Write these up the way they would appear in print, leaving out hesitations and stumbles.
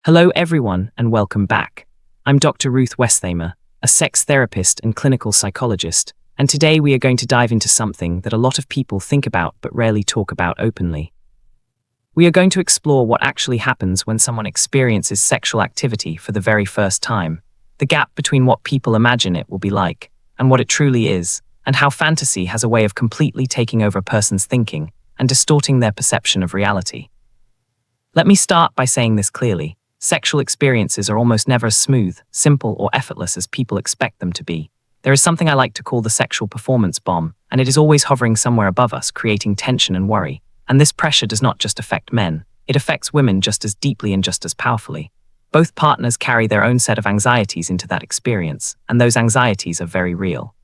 Hello everyone and welcome back. I'm Dr. Ruth Westheimer, a sex therapist and clinical psychologist, and today we are going to dive into something that a lot of people think about but rarely talk about openly. We are going to explore what actually happens when someone experiences sexual activity for the very first time, the gap between what people imagine it will be like and what it truly is, and how fantasy has a way of completely taking over a person's thinking and distorting their perception of reality. Let me start by saying this clearly. Sexual experiences are almost never as smooth, simple, or effortless as people expect them to be. There is something I like to call the sexual performance bomb, and it is always hovering somewhere above us, creating tension and worry. And this pressure does not just affect men, it affects women just as deeply and just as powerfully. Both partners carry their own set of anxieties into that experience, and those anxieties are very real.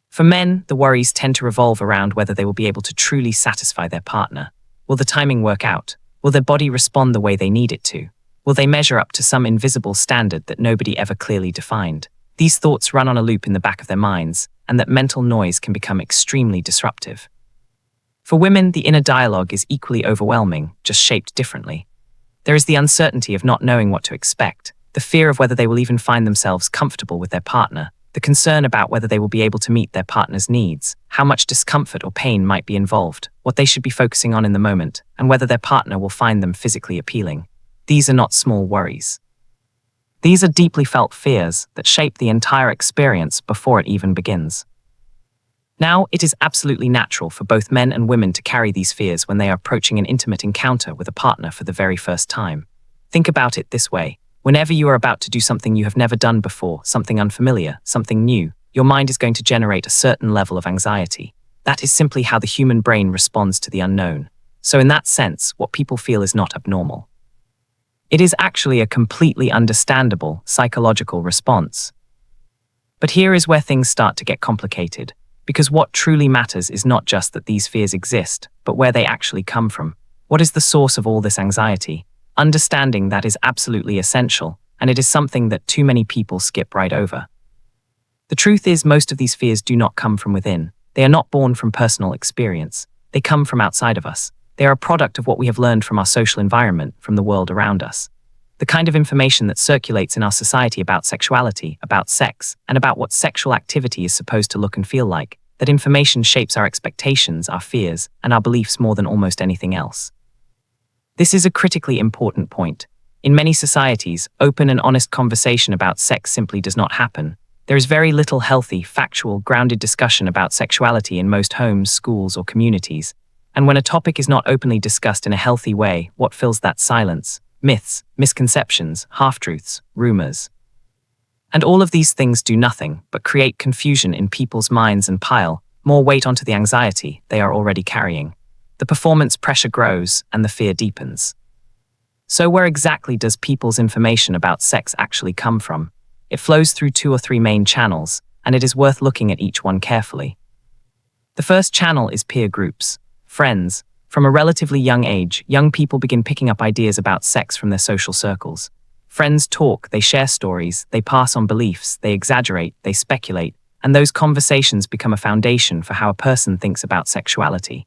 For men, the worries tend to revolve around whether they will be able to truly satisfy their partner. Will the timing work out? Will their body respond the way they need it to? Will they measure up to some invisible standard that nobody ever clearly defined? These thoughts run on a loop in the back of their minds, and that mental noise can become extremely disruptive. For women, the inner dialogue is equally overwhelming, just shaped differently. There is the uncertainty of not knowing what to expect, the fear of whether they will even find themselves comfortable with their partner, the concern about whether they will be able to meet their partner's needs, how much discomfort or pain might be involved, what they should be focusing on in the moment, and whether their partner will find them physically appealing. These are not small worries. These are deeply felt fears that shape the entire experience before it even begins. Now, it is absolutely natural for both men and women to carry these fears when they are approaching an intimate encounter with a partner for the very first time. Think about it this way. Whenever you are about to do something you have never done before, something unfamiliar, something new, your mind is going to generate a certain level of anxiety. That is simply how the human brain responds to the unknown. So in that sense, what people feel is not abnormal. It is actually a completely understandable psychological response. But here is where things start to get complicated, because what truly matters is not just that these fears exist, but where they actually come from. What is the source of all this anxiety? Understanding that is absolutely essential, and it is something that too many people skip right over. The truth is, most of these fears do not come from within. They are not born from personal experience. They come from outside of us. They are a product of what we have learned from our social environment, from the world around us. The kind of information that circulates in our society about sexuality, about sex, and about what sexual activity is supposed to look and feel like, that information shapes our expectations, our fears, and our beliefs more than almost anything else. This is a critically important point. In many societies, open and honest conversation about sex simply does not happen. There is very little healthy, factual, grounded discussion about sexuality in most homes, schools, or communities. And when a topic is not openly discussed in a healthy way, what fills that silence? Myths, misconceptions, half-truths, rumors. And all of these things do nothing but create confusion in people's minds and pile more weight onto the anxiety they are already carrying. The performance pressure grows and the fear deepens. So where exactly does people's information about sex actually come from? It flows through 2 or 3 main channels, and it is worth looking at each one carefully. The first channel is peer groups. Friends. From a relatively young age, young people begin picking up ideas about sex from their social circles. Friends talk, they share stories, they pass on beliefs, they exaggerate, they speculate, and those conversations become a foundation for how a person thinks about sexuality.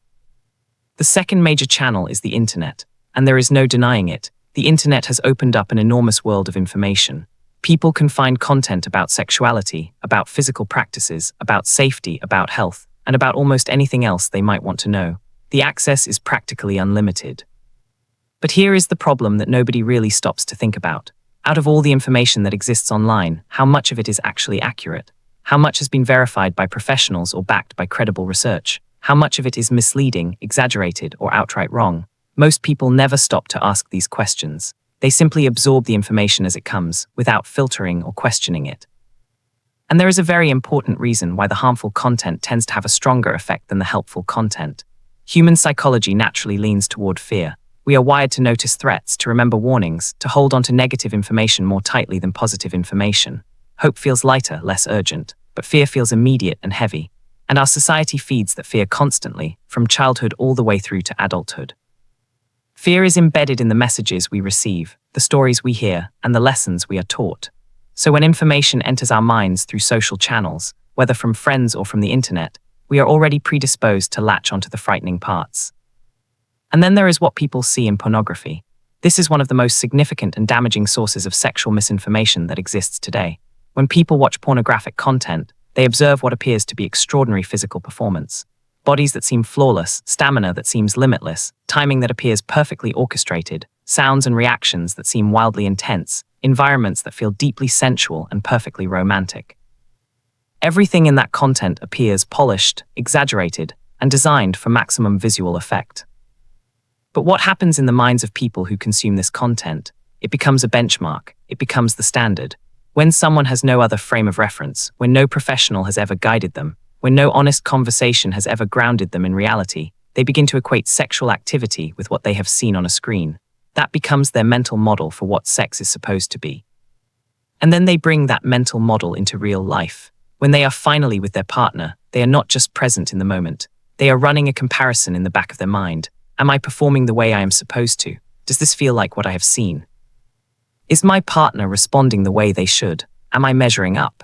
The second major channel is the internet, and there is no denying it. The internet has opened up an enormous world of information. People can find content about sexuality, about physical practices, about safety, about health, and about almost anything else they might want to know. The access is practically unlimited. But here is the problem that nobody really stops to think about. Out of all the information that exists online, how much of it is actually accurate? How much has been verified by professionals or backed by credible research? How much of it is misleading, exaggerated, or outright wrong? Most people never stop to ask these questions. They simply absorb the information as it comes, without filtering or questioning it. And there is a very important reason why the harmful content tends to have a stronger effect than the helpful content. Human psychology naturally leans toward fear. We are wired to notice threats, to remember warnings, to hold on to negative information more tightly than positive information. Hope feels lighter, less urgent, but fear feels immediate and heavy. And our society feeds that fear constantly, from childhood all the way through to adulthood. Fear is embedded in the messages we receive, the stories we hear, and the lessons we are taught. So when information enters our minds through social channels, whether from friends or from the internet, we are already predisposed to latch onto the frightening parts. And then there is what people see in pornography. This is one of the most significant and damaging sources of sexual misinformation that exists today. When people watch pornographic content, they observe what appears to be extraordinary physical performance. Bodies that seem flawless, stamina that seems limitless, timing that appears perfectly orchestrated, sounds and reactions that seem wildly intense, environments that feel deeply sensual and perfectly romantic. Everything in that content appears polished, exaggerated, and designed for maximum visual effect. But what happens in the minds of people who consume this content? It becomes a benchmark, it becomes the standard. When someone has no other frame of reference, when no professional has ever guided them, when no honest conversation has ever grounded them in reality, they begin to equate sexual activity with what they have seen on a screen. That becomes their mental model for what sex is supposed to be. And then they bring that mental model into real life. When they are finally with their partner, they are not just present in the moment. They are running a comparison in the back of their mind. Am I performing the way I am supposed to? Does this feel like what I have seen? Is my partner responding the way they should? Am I measuring up?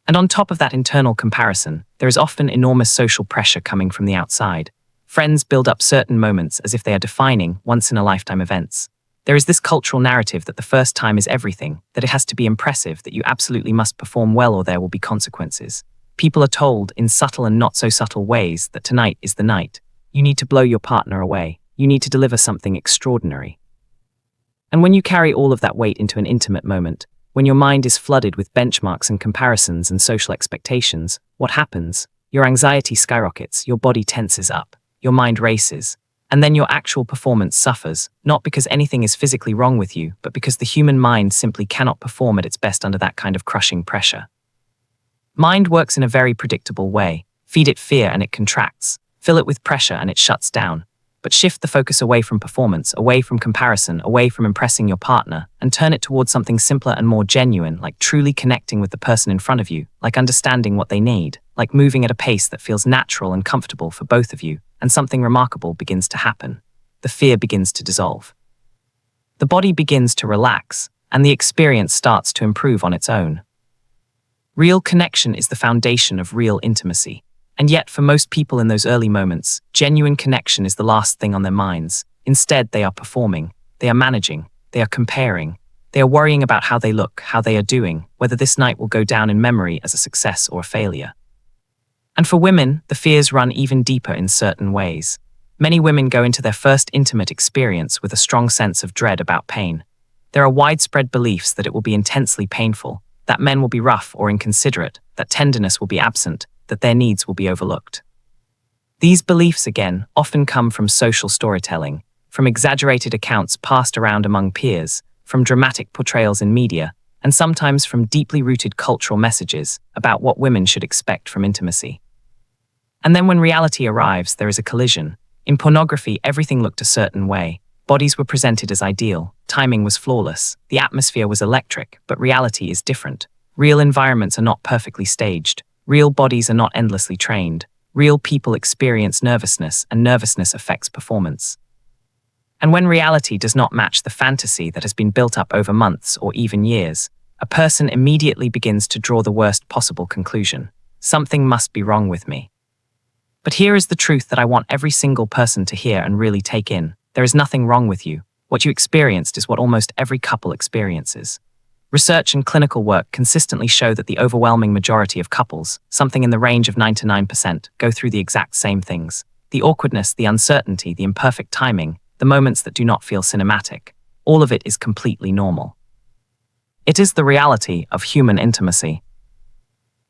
And on top of that internal comparison, there is often enormous social pressure coming from the outside. Friends build up certain moments as if they are defining once-in-a-lifetime events. There is this cultural narrative that the first time is everything, that it has to be impressive, that you absolutely must perform well or there will be consequences. People are told in subtle and not so subtle ways that tonight is the night. You need to blow your partner away. You need to deliver something extraordinary. And when you carry all of that weight into an intimate moment, when your mind is flooded with benchmarks and comparisons and social expectations, what happens? Your anxiety skyrockets, your body tenses up, your mind races, and then your actual performance suffers, not because anything is physically wrong with you, but because the human mind simply cannot perform at its best under that kind of crushing pressure. Mind works in a very predictable way. Feed it fear and it contracts. Fill it with pressure and it shuts down. But shift the focus away from performance, away from comparison, away from impressing your partner, and turn it towards something simpler and more genuine, like truly connecting with the person in front of you, like understanding what they need, like moving at a pace that feels natural and comfortable for both of you, and something remarkable begins to happen. The fear begins to dissolve. The body begins to relax, and the experience starts to improve on its own. Real connection is the foundation of real intimacy. And yet, for most people in those early moments, genuine connection is the last thing on their minds. Instead, they are performing, they are managing, they are comparing, they are worrying about how they look, how they are doing, whether this night will go down in memory as a success or a failure. And for women, the fears run even deeper in certain ways. Many women go into their first intimate experience with a strong sense of dread about pain. There are widespread beliefs that it will be intensely painful, that men will be rough or inconsiderate, that tenderness will be absent, that their needs will be overlooked. These beliefs, again, often come from social storytelling, from exaggerated accounts passed around among peers, from dramatic portrayals in media, and sometimes from deeply rooted cultural messages about what women should expect from intimacy. And then when reality arrives, there is a collision. In pornography, everything looked a certain way. Bodies were presented as ideal, timing was flawless, the atmosphere was electric, but reality is different. Real environments are not perfectly staged. Real bodies are not endlessly trained. Real people experience nervousness, and nervousness affects performance. And when reality does not match the fantasy that has been built up over months or even years, a person immediately begins to draw the worst possible conclusion. Something must be wrong with me. But here is the truth that I want every single person to hear and really take in. There is nothing wrong with you. What you experienced is what almost every couple experiences. Research and clinical work consistently show that the overwhelming majority of couples, something in the range of 99%, go through the exact same things. The awkwardness, the uncertainty, the imperfect timing, the moments that do not feel cinematic. All of it is completely normal. It is the reality of human intimacy.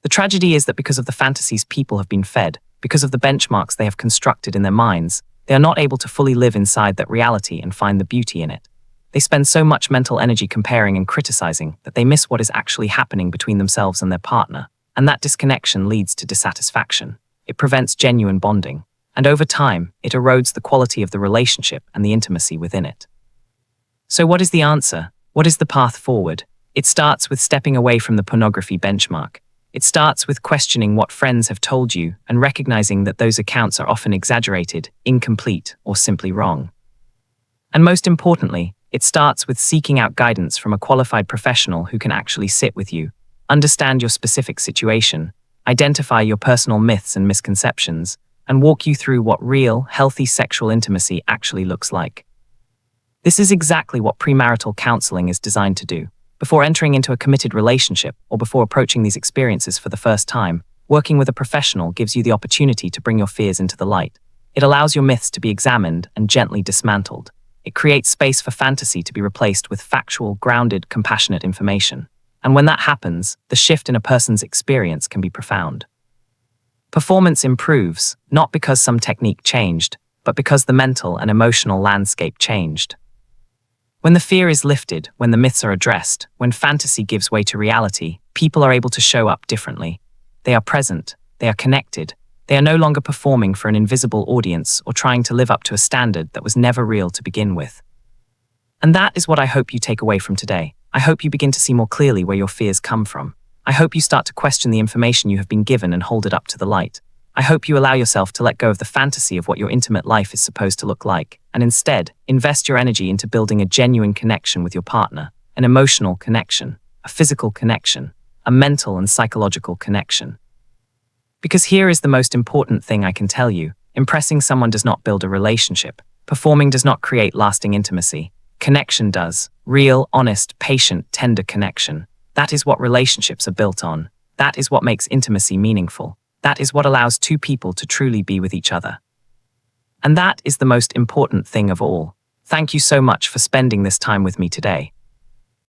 The tragedy is that because of the fantasies people have been fed, because of the benchmarks they have constructed in their minds, they are not able to fully live inside that reality and find the beauty in it. They spend so much mental energy comparing and criticizing that they miss what is actually happening between themselves and their partner, and that disconnection leads to dissatisfaction. It prevents genuine bonding, and over time, it erodes the quality of the relationship and the intimacy within it. So what is the answer? What is the path forward? It starts with stepping away from the pornography benchmark. It starts with questioning what friends have told you and recognizing that those accounts are often exaggerated, incomplete, or simply wrong. And most importantly, it starts with seeking out guidance from a qualified professional who can actually sit with you, understand your specific situation, identify your personal myths and misconceptions, and walk you through what real, healthy sexual intimacy actually looks like. This is exactly what premarital counseling is designed to do. Before entering into a committed relationship or before approaching these experiences for the first time, working with a professional gives you the opportunity to bring your fears into the light. It allows your myths to be examined and gently dismantled. It creates space for fantasy to be replaced with factual, grounded, compassionate information. And when that happens, the shift in a person's experience can be profound. Performance improves, not because some technique changed, but because the mental and emotional landscape changed. When the fear is lifted, when the myths are addressed, when fantasy gives way to reality, people are able to show up differently. They are present, they are connected, they are no longer performing for an invisible audience or trying to live up to a standard that was never real to begin with. And that is what I hope you take away from today. I hope you begin to see more clearly where your fears come from. I hope you start to question the information you have been given and hold it up to the light. I hope you allow yourself to let go of the fantasy of what your intimate life is supposed to look like, and instead, invest your energy into building a genuine connection with your partner, an emotional connection, a physical connection, a mental and psychological connection. Because here is the most important thing I can tell you: impressing someone does not build a relationship. Performing does not create lasting intimacy. Connection does. Real, honest, patient, tender connection. That is what relationships are built on. That is what makes intimacy meaningful. That is what allows two people to truly be with each other. And that is the most important thing of all. Thank you so much for spending this time with me today.